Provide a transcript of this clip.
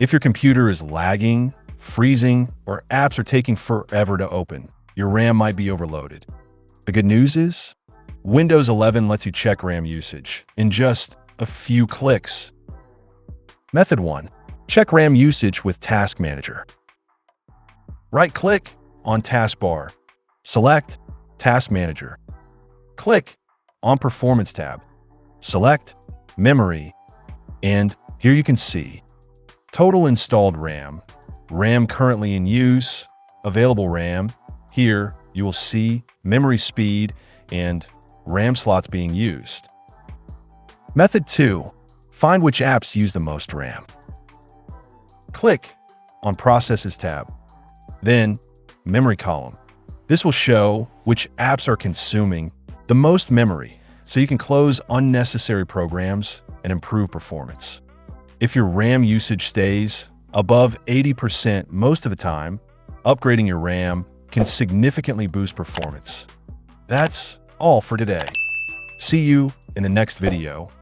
If your computer is lagging, freezing, or apps are taking forever to open, your RAM might be overloaded. The good news is, Windows 11 lets you check RAM usage in just a few clicks. Method 1. Check RAM usage with Task Manager. Right-click on taskbar. Select Task Manager. Click on Performance tab. Select Memory. And here you can see total installed RAM, RAM currently in use, available RAM. Here you will see memory speed and RAM slots being used. Method 2. Find which apps use the most RAM. Click on Processes tab, then Memory column. This will show which apps are consuming the most memory, so you can close unnecessary programs and improve performance. If your RAM usage stays above 80% most of the time, upgrading your RAM can significantly boost performance. That's all for today. See you in the next video.